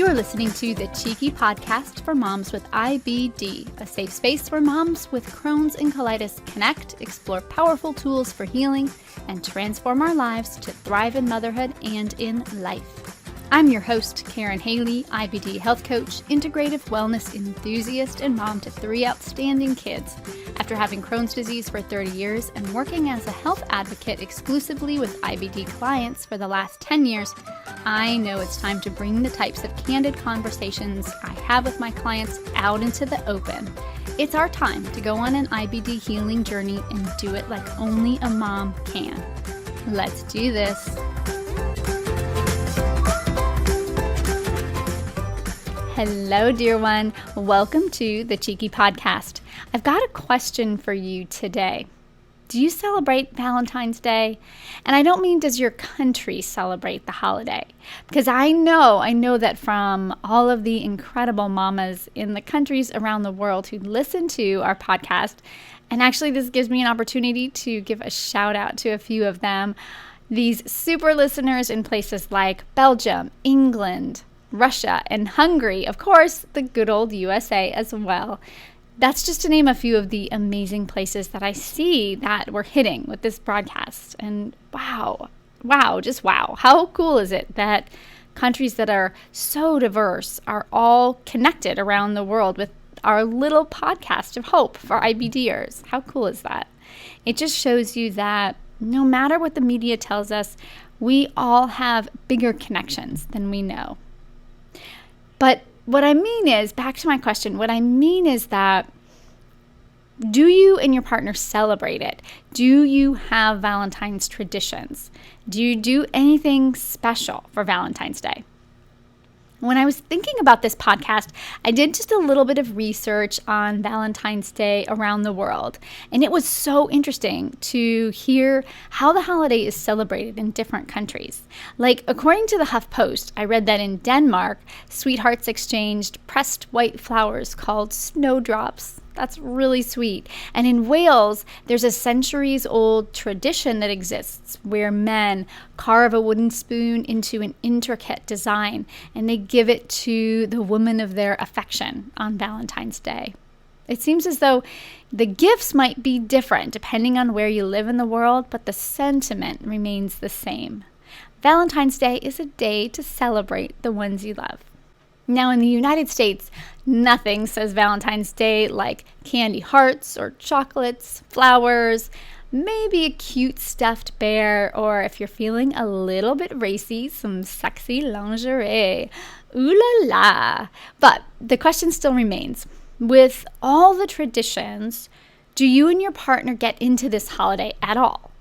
You're listening to the Cheeky Podcast for Moms with IBD, a safe space where moms with Crohn's and colitis connect, explore powerful tools for healing, and transform our lives to thrive in motherhood and in life. I'm your host, Karyn Haley, IBD health coach, integrative wellness enthusiast, and mom to 3 outstanding kids. After having Crohn's disease for 30 years and working as a health advocate exclusively with IBD clients for the last 10 years, I know it's time to bring the types of candid conversations I have with my clients out into the open. It's our time to go on an IBD healing journey and do it like only a mom can. Let's do this. Hello, dear one. Welcome to the Cheeky Podcast. I've got a question for you today. Do you celebrate Valentine's Day? And I don't mean does your country celebrate the holiday? Because I know that from all of the incredible mamas in the countries around the world who listen to our podcast, and actually this gives me an opportunity to give a shout out to a few of them, these super listeners in places like Belgium, England, Russia, and Hungary, of course, the good old USA as well. That's just to name a few of the amazing places that I see that we're hitting with this broadcast. And wow, just wow. How cool is it that countries that are so diverse are all connected around the world with our little podcast of hope for IBDers? How cool is that? It just shows you that no matter what the media tells us, we all have bigger connections than we know. But what I mean is, back to my question, what I mean is that do you and your partner celebrate it? Do you have Valentine's traditions? Do you do anything special for Valentine's Day? When I was thinking about this podcast, I did just a little bit of research on Valentine's Day around the world. And it was so interesting to hear how the holiday is celebrated in different countries. Like, according to the HuffPost, I read that in Denmark, sweethearts exchanged pressed white flowers called snowdrops. That's really sweet. And in Wales, there's a centuries-old tradition that exists where men carve a wooden spoon into an intricate design, and they give it to the woman of their affection on Valentine's Day. It seems as though the gifts might be different depending on where you live in the world, but the sentiment remains the same. Valentine's Day is a day to celebrate the ones you love. Now, in the United States, nothing says Valentine's Day like candy hearts or chocolates, flowers, maybe a cute stuffed bear, or if you're feeling a little bit racy, some sexy lingerie. Ooh la la. But the question still remains. With all the traditions, do you and your partner get into this holiday at all?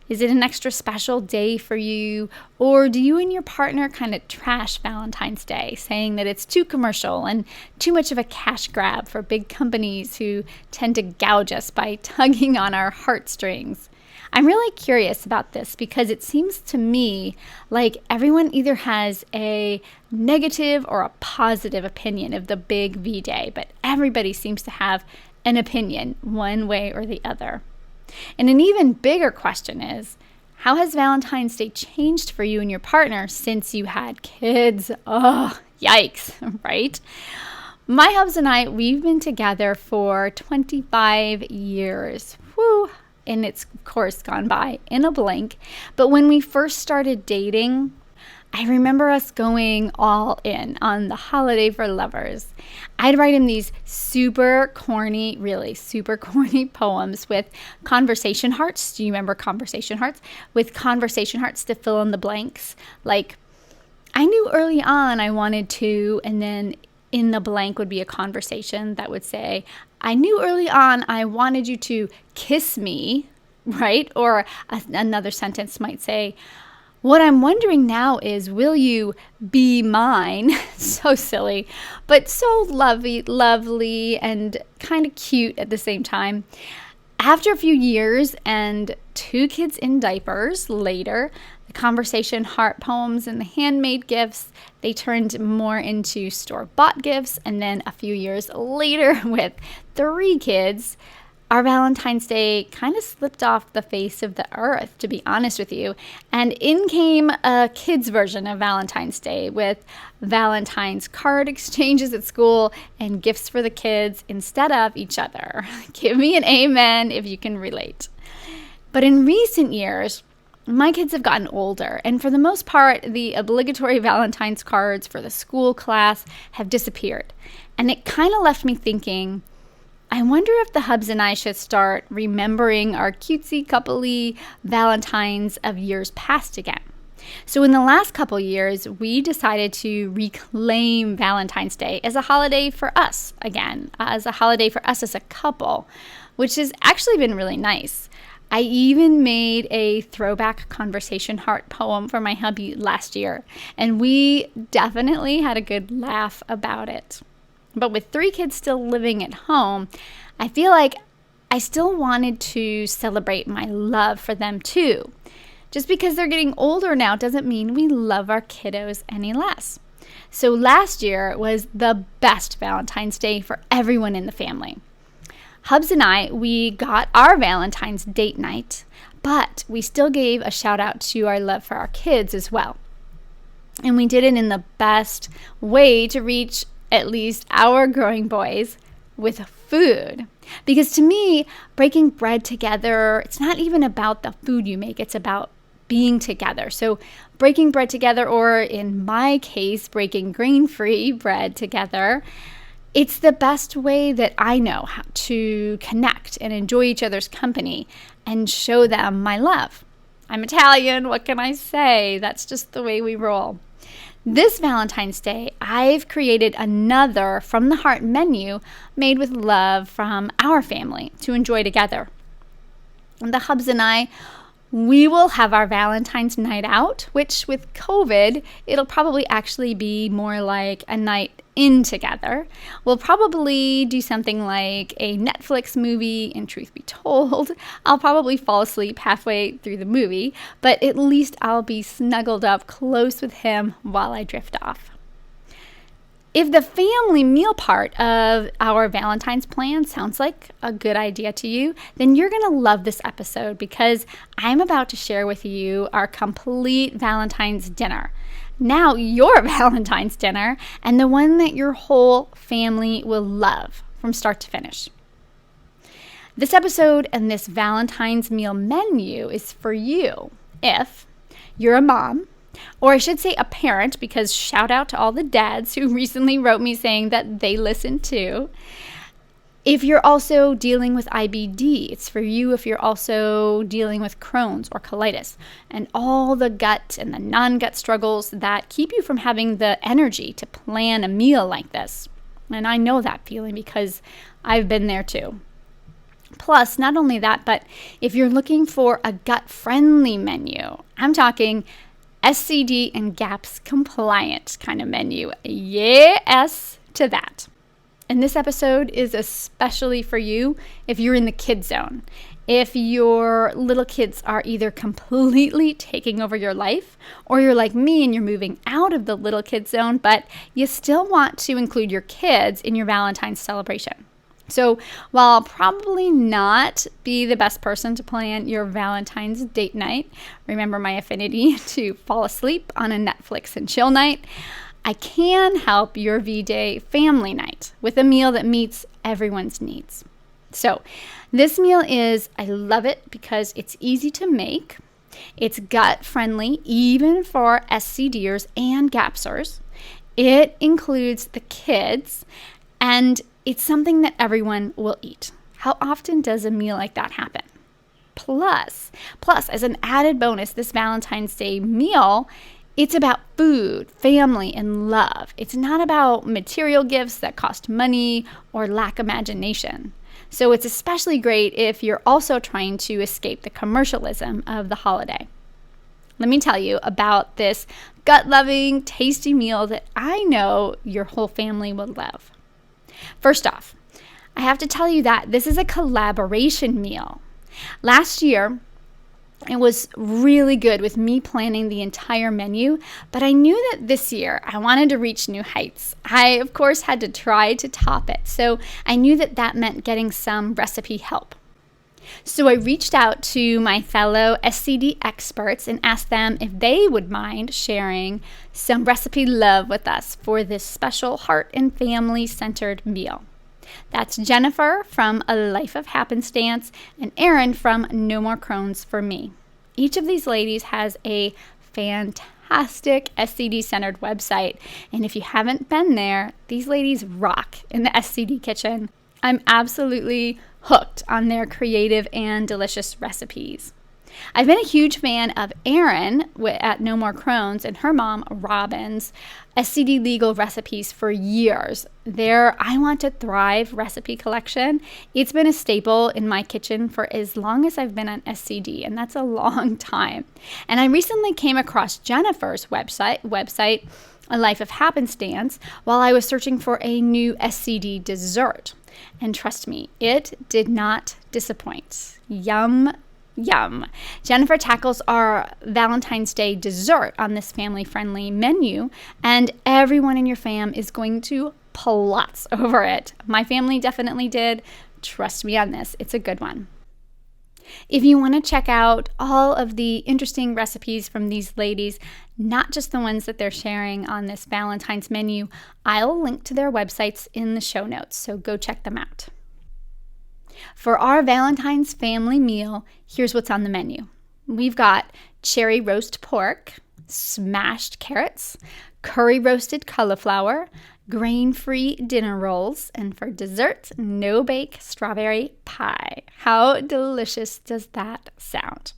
Is it an extra special day for you? Or do you and your partner kind of trash Valentine's Day, saying that it's too commercial and too much of a cash grab for big companies who tend to gouge us by tugging on our heartstrings? I'm really curious about this because it seems to me like everyone either has a negative or a positive opinion of the big V Day, but everybody seems to have an opinion one way or the other. And an even bigger question is, how has Valentine's Day changed for you and your partner since you had kids? Oh, yikes, right? My hubs and I, we've been together for 25 years. Whew. And it's, of course, gone by in a blink. But when we first started dating, I remember us going all in on the holiday for lovers. I'd write him these super corny poems with conversation hearts. Do you remember conversation hearts? With conversation hearts to fill in the blanks. Like, I knew early on I wanted to, and then in the blank would be a conversation that would say, I knew early on I wanted you to kiss me, right? Or another sentence might say, what I'm wondering now is, will you be mine? So silly, but so lovely and kind of cute at the same time. After a few years and 2 kids in diapers later, the conversation heart poems and the handmade gifts, they turned more into store-bought gifts. And then a few years later, with 3 kids, our Valentine's Day kind of slipped off the face of the earth, to be honest with you. And in came a kid's version of Valentine's Day with Valentine's card exchanges at school and gifts for the kids instead of each other. Give me an amen if you can relate. But in recent years, my kids have gotten older, and for the most part, the obligatory Valentine's cards for the school class have disappeared. And it kind of left me thinking, I wonder if the hubs and I should start remembering our cutesy coupley Valentines of years past again. So in the last couple years, we decided to reclaim Valentine's Day as a holiday for us again, as a holiday for us as a couple, which has actually been really nice. I even made a throwback conversation heart poem for my hubby last year, and we definitely had a good laugh about it. But with 3 kids still living at home, I feel like I still wanted to celebrate my love for them too. Just because they're getting older now doesn't mean we love our kiddos any less. So last year was the best Valentine's Day for everyone in the family. Hubs and I, we got our Valentine's date night, but we still gave a shout out to our love for our kids as well. And we did it in the best way to reach at least our growing boys with food. Because to me, breaking bread together, it's not even about the food you make, it's about being together. So breaking bread together, or in my case, breaking grain-free bread together, it's the best way that I know how to connect and enjoy each other's company and show them my love. I'm Italian, what can I say? That's just the way we roll. This Valentine's Day, I've created another From the Heart menu made with love from our family to enjoy together. And the hubs and I, we will have our Valentine's night out, which with COVID, it'll probably actually be more like a night in together. We'll probably do something like a Netflix movie, and truth be told, I'll probably fall asleep halfway through the movie, but at least I'll be snuggled up close with him while I drift off. If the family meal part of our Valentine's plan sounds like a good idea to you, then you're going to love this episode because I'm about to share with you our complete Valentine's dinner. Now your Valentine's dinner, and the one that your whole family will love from start to finish. This episode and this Valentine's meal menu is for you if you're a mom, or I should say a parent, because shout out to all the dads who recently wrote me saying that they listen too. If you're also dealing with IBD, it's for you if you're also dealing with Crohn's or colitis and all the gut and the non-gut struggles that keep you from having the energy to plan a meal like this. And I know that feeling because I've been there too. Plus, not only that, but if you're looking for a gut-friendly menu, I'm talking SCD and GAPS compliant kind of menu. Yes to that. And this episode is especially for you if you're in the kid zone. If your little kids are either completely taking over your life, or you're like me and you're moving out of the little kid zone, but you still want to include your kids in your Valentine's celebration. So while I'll probably not be the best person to plan your Valentine's date night, remember my affinity to fall asleep on a Netflix and chill night, I can help your V-Day family night with a meal that meets everyone's needs. So this meal I love it because it's easy to make. It's gut friendly, even for SCDers and GAPSers. It includes the kids, and it's something that everyone will eat. How often does a meal like that happen? Plus, as an added bonus, this Valentine's Day meal, it's about food, family, and love. It's not about material gifts that cost money or lack imagination. So it's especially great if you're also trying to escape the commercialism of the holiday. Let me tell you about this gut-loving, tasty meal that I know your whole family will love. First off, I have to tell you that this is a collaboration meal. Last year, it was really good with me planning the entire menu, but I knew that this year I wanted to reach new heights. I, of course, had to try to top it, so I knew that meant getting some recipe help. So I reached out to my fellow SCD experts and asked them if they would mind sharing some recipe love with us for this special heart and family centered meal. That's Jennifer from A Life of Happenstance and Erin from No More Crohn's for me. Each of these ladies has a fantastic SCD-centered website, and if you haven't been there, these ladies rock in the SCD kitchen. I'm absolutely hooked on their creative and delicious recipes. I've been a huge fan of Erin at No More Crohn's and her mom, Robin's, SCD legal recipes for years. Their I Want to Thrive recipe collection, it's been a staple in my kitchen for as long as I've been on SCD, and that's a long time. And I recently came across Jennifer's website, A Life of Happenstance, while I was searching for a new SCD dessert. And trust me, it did not disappoint. Yum. Jennifer tackles our Valentine's Day dessert on this family-friendly menu, and everyone in your fam is going to plotz over it. My family definitely did. Trust me on this. It's a good one. If you want to check out all of the interesting recipes from these ladies, not just the ones that they're sharing on this Valentine's menu, I'll link to their websites in the show notes, so go check them out. For our Valentine's family meal, here's what's on the menu. We've got cherry roast pork, smashed carrots, curry roasted cauliflower, grain-free dinner rolls, and for dessert, no-bake strawberry pie. How delicious does that sound?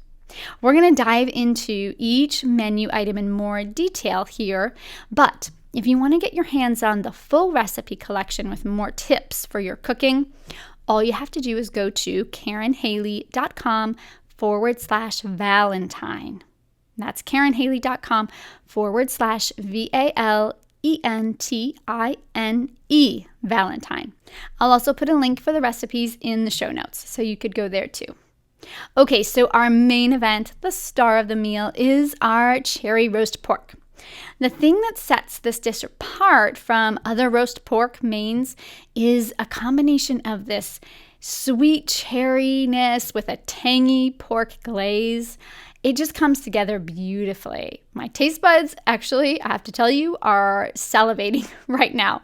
We're going to dive into each menu item in more detail here, but if you want to get your hands on the full recipe collection with more tips for your cooking, all you have to do is go to KarynHaley.com/Valentine. That's KarynHaley.com/VALENTINE Valentine. I'll also put a link for the recipes in the show notes, so you could go there too. Okay, so our main event, the star of the meal, is our cherry roast pork. The thing that sets this dish apart from other roast pork mains is a combination of this sweet cherryness with a tangy pork glaze. It just comes together beautifully. My taste buds, actually, I have to tell you, are salivating right now.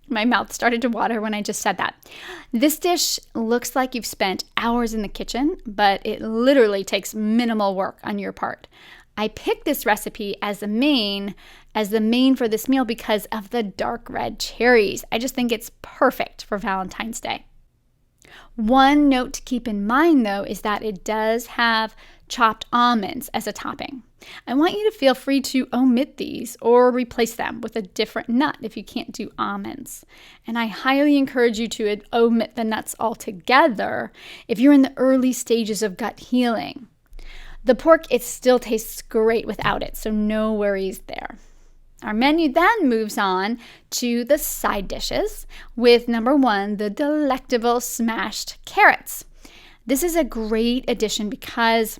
My mouth started to water when I just said that. This dish looks like you've spent hours in the kitchen, but it literally takes minimal work on your part. I picked this recipe as the main for this meal because of the dark red cherries. I just think it's perfect for Valentine's Day. One note to keep in mind, though, is that it does have chopped almonds as a topping. I want you to feel free to omit these or replace them with a different nut if you can't do almonds. And I highly encourage you to omit the nuts altogether if you're in the early stages of gut healing. The pork, it still tastes great without it, so no worries there. Our menu then moves on to the side dishes with number 1, the delectable smashed carrots. This is a great addition because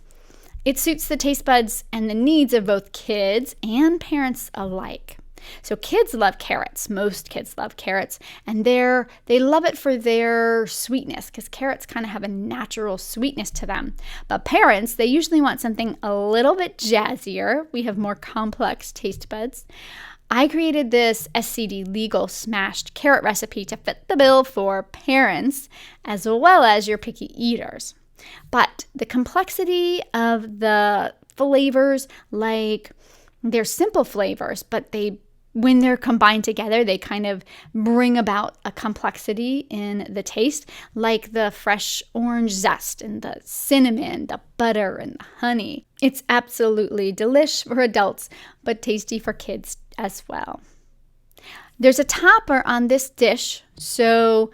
it suits the taste buds and the needs of both kids and parents alike. So kids love carrots. Most kids love carrots, and they love it for their sweetness because carrots kind of have a natural sweetness to them. But parents, they usually want something a little bit jazzier. We have more complex taste buds. I created this SCD legal smashed carrot recipe to fit the bill for parents as well as your picky eaters. But the complexity of the flavors, like they're simple flavors, but when they're combined together, they kind of bring about a complexity in the taste, like the fresh orange zest and the cinnamon, the butter and the honey. It's absolutely delish for adults, but tasty for kids as well. There's a topper on this dish, so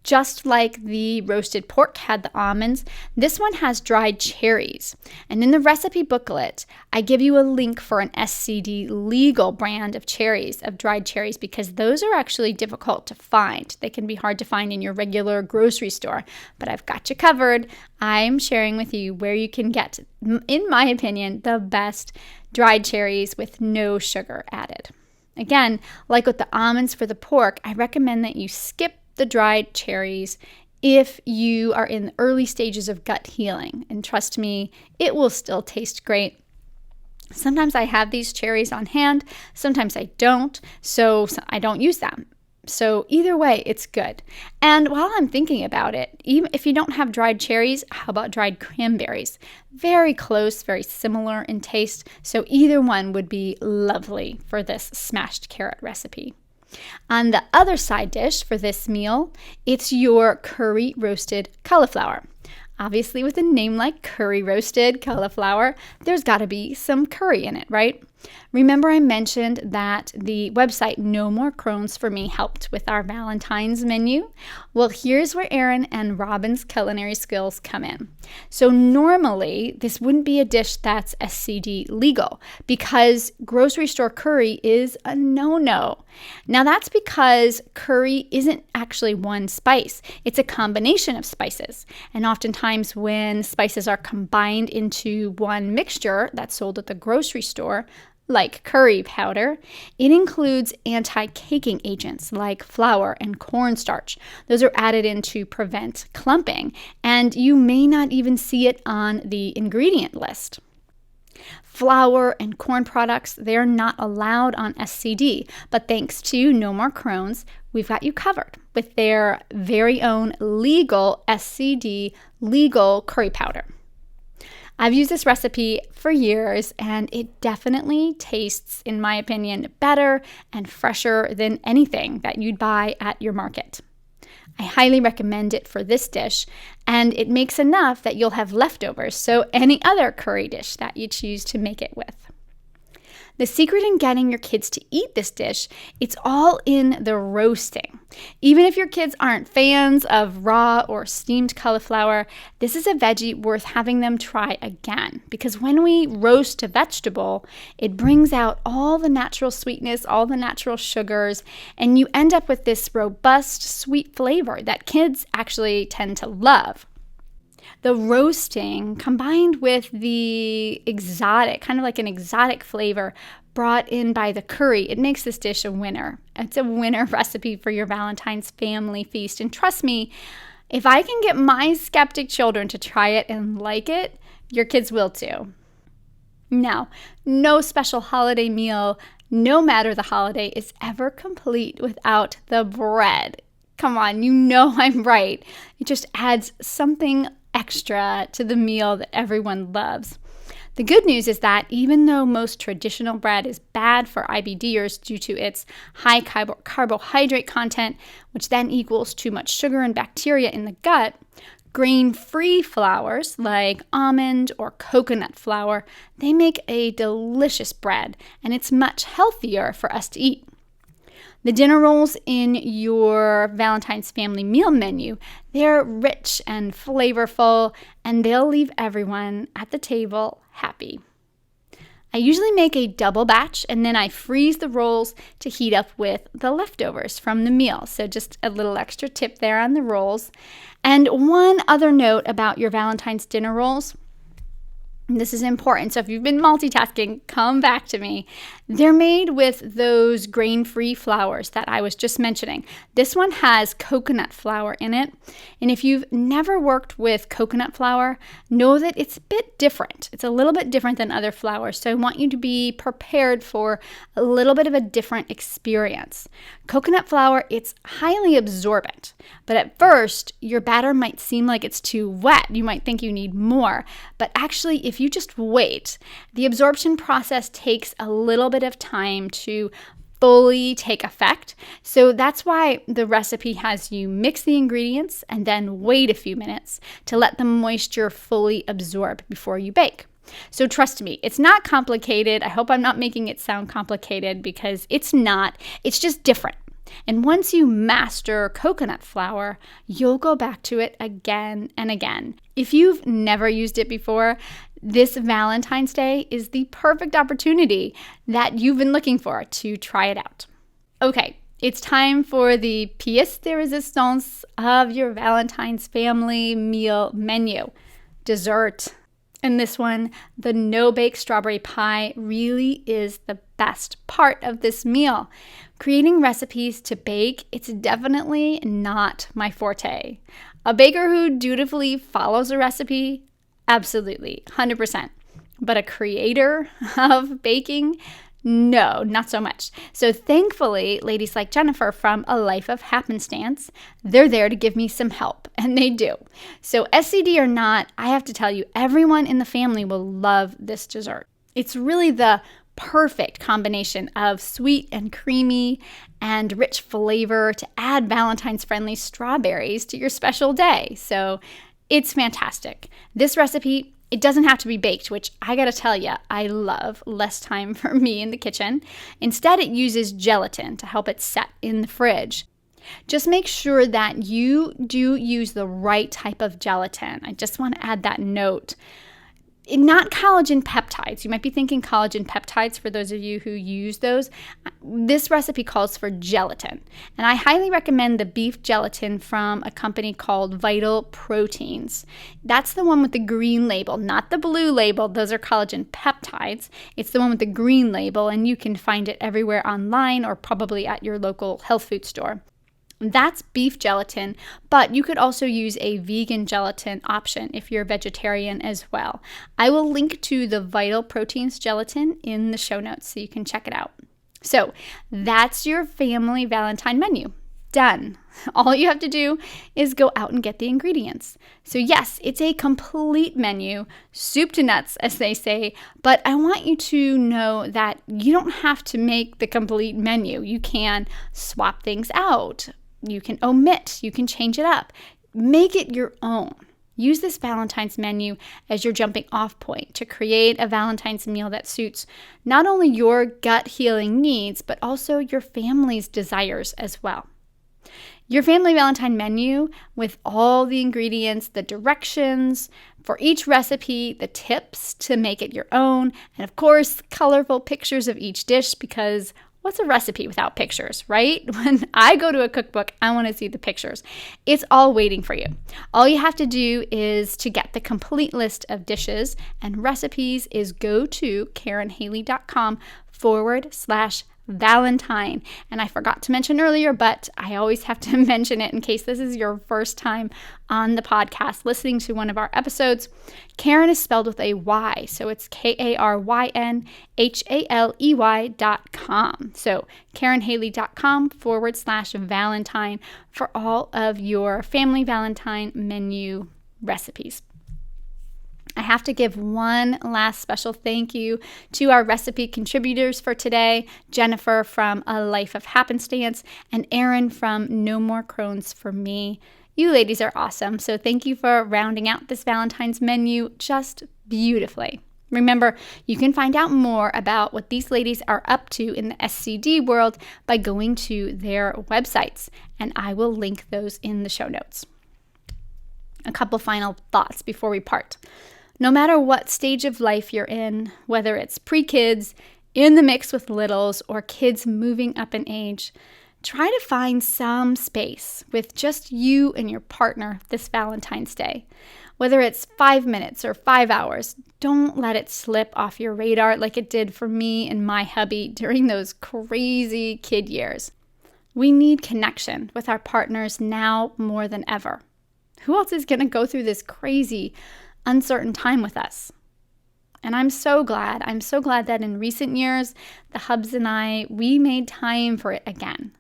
just like the roasted pork had the almonds, this one has dried cherries. And in the recipe booklet, I give you a link for an SCD legal brand of cherries, of dried cherries, because those are actually difficult to find. They can be hard to find in your regular grocery store, but I've got you covered. I'm sharing with you where you can get, in my opinion, the best dried cherries with no sugar added. Again, like with the almonds for the pork, I recommend that you skip the dried cherries if you are in the early stages of gut healing. And trust me, it will still taste great. Sometimes I have these cherries on hand, sometimes I don't, so I don't use them. So either way, it's good. And while I'm thinking about it, even if you don't have dried cherries, how about dried cranberries? Very close, very similar in taste, so either one would be lovely for this smashed carrot recipe. On the other side dish for this meal, it's your curry roasted cauliflower. Obviously, with a name like curry roasted cauliflower, there's got to be some curry in it, right? Remember I mentioned that the website No More Crohn's for me helped with our Valentines menu? Well, here's where Erin and Robin's culinary skills come in. So normally, this wouldn't be a dish that's SCD legal because grocery store curry is a no-no. Now that's because curry isn't actually one spice. It's a combination of spices. And oftentimes when spices are combined into one mixture that's sold at the grocery store, like curry powder, it includes anti-caking agents like flour and cornstarch. Those are added in to prevent clumping, and you may not even see it on the ingredient list. Flour and corn products, they're not allowed on SCD, but thanks to No More Crohn's, we've got you covered with their very own legal SCD legal curry powder. I've used this recipe for years, and it definitely tastes, in my opinion, better and fresher than anything that you'd buy at your market. I highly recommend it for this dish, and it makes enough that you'll have leftovers, so any other curry dish that you choose to make it with. The secret in getting your kids to eat this dish, it's all in the roasting. Even if your kids aren't fans of raw or steamed cauliflower, this is a veggie worth having them try again. Because when we roast a vegetable, it brings out all the natural sweetness, all the natural sugars, and you end up with this robust, sweet flavor that kids actually tend to love. The roasting combined with the exotic, kind of like an exotic flavor brought in by the curry, it makes this dish a winner. It's a winner recipe for your Valentine's family feast. And trust me, if I can get my skeptic children to try it and like it, your kids will too. Now, no special holiday meal, no matter the holiday, is ever complete without the bread. Come on, you know I'm right. It just adds something extra to the meal that everyone loves. The good news is that even though most traditional bread is bad for IBDers due to its high carbohydrate content, which then equals too much sugar and bacteria in the gut, grain-free flours like almond or coconut flour, they make a delicious bread, and it's much healthier for us to eat. The dinner rolls in your Valentine's family meal menu, they're rich and flavorful, and they'll leave everyone at the table happy. I usually make a double batch, and then I freeze the rolls to heat up with the leftovers from the meal. So just a little extra tip there on the rolls. And one other note about your Valentine's dinner rolls. This is important, so if you've been multitasking, come back to me. They're made with those grain-free flours that I was just mentioning. This one has coconut flour in it, and if you've never worked with coconut flour, know that it's a bit different. It's a little bit different than other flours, so I want you to be prepared for a little bit of a different experience. Coconut flour, it's highly absorbent, but at first, your batter might seem like it's too wet. You might think you need more, but actually, if you just wait, the absorption process takes a little bit of time to fully take effect. So that's why the recipe has you mix the ingredients and then wait a few minutes to let the moisture fully absorb before you bake. So trust me, it's not complicated. I hope I'm not making it sound complicated because it's not. It's just different. And once you master coconut flour, you'll go back to it again and again. If you've never used it before, this Valentine's Day is the perfect opportunity that you've been looking for to try it out. Okay, it's time for the pièce de résistance of your Valentine's family meal menu, dessert. And this one, the no-bake strawberry pie, really is the best part of this meal. Creating recipes to bake, it's definitely not my forte. A baker who dutifully follows a recipe, absolutely, 100%. But a creator of baking, no, not so much. So thankfully, ladies like Jennifer from A Life of Happenstance, they're there to give me some help, and they do. So SCD or not, I have to tell you, everyone in the family will love this dessert. It's really the perfect combination of sweet and creamy and rich flavor to add Valentine's-friendly strawberries to your special day. So it's fantastic. This recipe, it doesn't have to be baked, which I gotta tell you, I love. Less time for me in the kitchen. Instead, it uses gelatin to help it set in the fridge. Just make sure that you do use the right type of gelatin. I just want to add that note. Not collagen peptides. You might be thinking collagen peptides for those of you who use those. This recipe calls for gelatin. And I highly recommend the beef gelatin from a company called Vital Proteins. That's the one with the green label, not the blue label. Those are collagen peptides. It's the one with the green label, and you can find it everywhere online or probably at your local health food store. That's beef gelatin, but you could also use a vegan gelatin option if you're a vegetarian as well. I will link to the Vital Proteins gelatin in the show notes so you can check it out. So that's your family Valentine menu. Done. All you have to do is go out and get the ingredients. So yes, it's a complete menu, soup to nuts, as they say, but I want you to know that you don't have to make the complete menu. You can swap things out. You can omit, you can change it up. Make it your own. Use this Valentine's menu as your jumping off point to create a Valentine's meal that suits not only your gut healing needs, but also your family's desires as well. Your family Valentine menu with all the ingredients, the directions for each recipe, the tips to make it your own, and of course, colorful pictures of each dish, because what's a recipe without pictures, right? When I go to a cookbook, I want to see the pictures. It's all waiting for you. All you have to do is to get the complete list of dishes and recipes is go to KarynHaley.com/Valentine. And I forgot to mention earlier, but I always have to mention it in case this is your first time on the podcast listening to one of our episodes. Karyn is spelled with a Y, so it's KarynHaley.com. So KarynHaley.com/Valentine for all of your family Valentine menu recipes. I have to give one last special thank you to our recipe contributors for today, Jennifer from A Life of Happenstance and Erin from No More Crohn's for me. You ladies are awesome, so thank you for rounding out this Valentine's menu just beautifully. Remember, you can find out more about what these ladies are up to in the SCD world by going to their websites, and I will link those in the show notes. A couple final thoughts before we part. No matter what stage of life you're in, whether it's pre-kids, in the mix with littles, or kids moving up in age, try to find some space with just you and your partner this Valentine's Day. Whether it's 5 minutes or 5 hours, don't let it slip off your radar like it did for me and my hubby during those crazy kid years. We need connection with our partners now more than ever. Who else is going to go through this crazy, uncertain time with us? And I'm so glad that in recent years, the hubs and I, we made time for it again.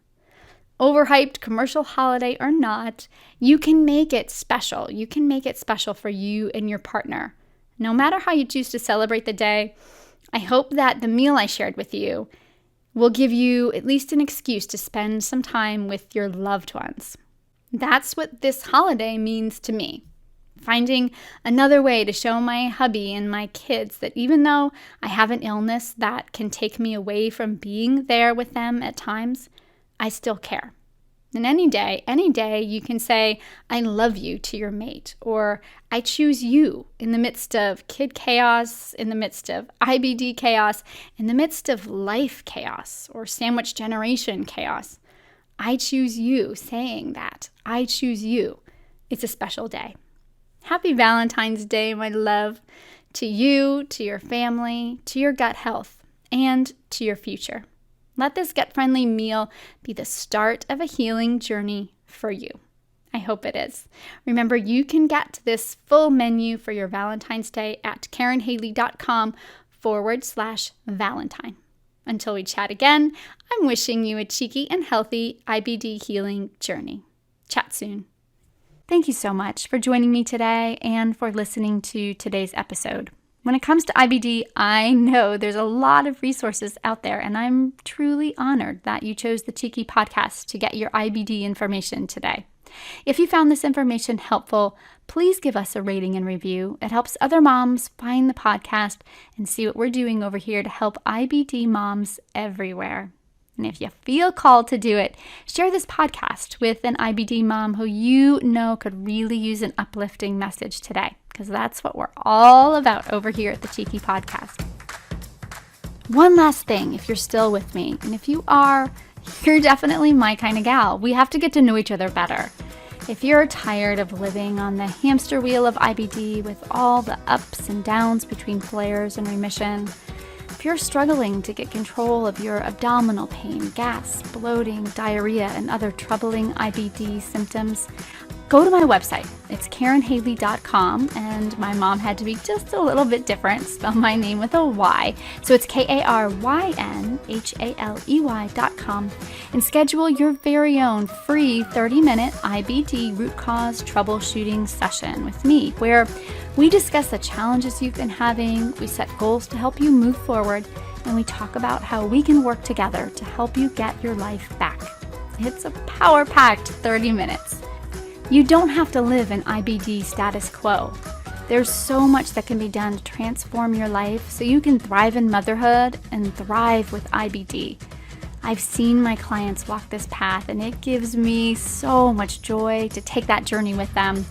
Overhyped commercial holiday or not, you can make it special. You can make it special for you and your partner. No matter how you choose to celebrate the day, I hope that the meal I shared with you will give you at least an excuse to spend some time with your loved ones. That's what this holiday means to me. Finding another way to show my hubby and my kids that even though I have an illness that can take me away from being there with them at times, I still care. And any day you can say, I love you to your mate, or I choose you in the midst of kid chaos, in the midst of IBD chaos, in the midst of life chaos, or sandwich generation chaos. I choose you, saying that. I choose you. It's a special day. Happy Valentine's Day, my love. to you, to your family, to your gut health, and to your future. Let this gut-friendly meal be the start of a healing journey for you. I hope it is. Remember, you can get this full menu for your Valentine's Day at KarynHaley.com/Valentine. Until we chat again, I'm wishing you a cheeky and healthy IBD healing journey. Chat soon. Thank you so much for joining me today and for listening to today's episode. When it comes to IBD, I know there's a lot of resources out there, and I'm truly honored that you chose the Cheeky Podcast to get your IBD information today. If you found this information helpful, please give us a rating and review. It helps other moms find the podcast and see what we're doing over here to help IBD moms everywhere. And if you feel called to do it, share this podcast with an IBD mom who you know could really use an uplifting message today, because that's what we're all about over here at the Cheeky Podcast. One last thing, if you're still with me, and if you are, you're definitely my kind of gal. We have to get to know each other better. If you're tired of living on the hamster wheel of IBD with all the ups and downs between flares and remission, if you're struggling to get control of your abdominal pain, gas, bloating, diarrhea, and other troubling IBD symptoms, go to my website. It's KarynHaley.com, and my mom had to be just a little bit different, spell my name with a Y. So it's KarynHaley.com, and schedule your very own free 30-minute IBD root cause troubleshooting session with me, where we discuss the challenges you've been having, we set goals to help you move forward, and we talk about how we can work together to help you get your life back. It's a power-packed 30 minutes. You don't have to live in IBD status quo. There's so much that can be done to transform your life so you can thrive in motherhood and thrive with IBD. I've seen my clients walk this path, and it gives me so much joy to take that journey with them.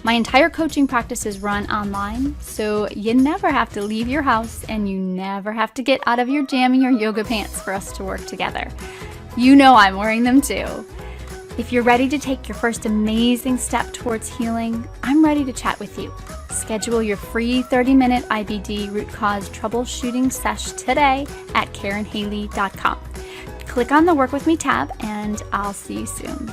My entire coaching practice is run online, so you never have to leave your house and you never have to get out of your jammy or yoga pants for us to work together. You know I'm wearing them too. If you're ready to take your first amazing step towards healing, I'm ready to chat with you. Schedule your free 30-minute IBD root cause troubleshooting sesh today at KarynHaley.com. Click on the Work With Me tab, and I'll see you soon.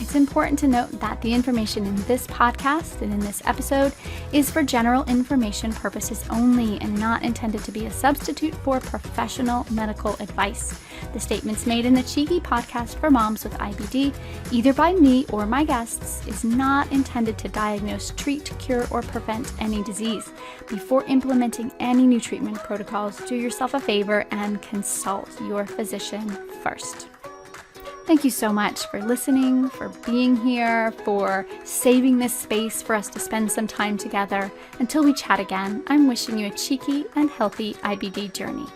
It's important to note that the information in this podcast and in this episode is for general information purposes only and not intended to be a substitute for professional medical advice. The statements made in the Cheeky Podcast for moms with IBD, either by me or my guests, is not intended to diagnose, treat, cure, or prevent any disease. Before implementing any new treatment protocols, do yourself a favor and consult your physician first. Thank you so much for listening, for being here, for saving this space for us to spend some time together. Until we chat again, I'm wishing you a cheeky and healthy IBD journey.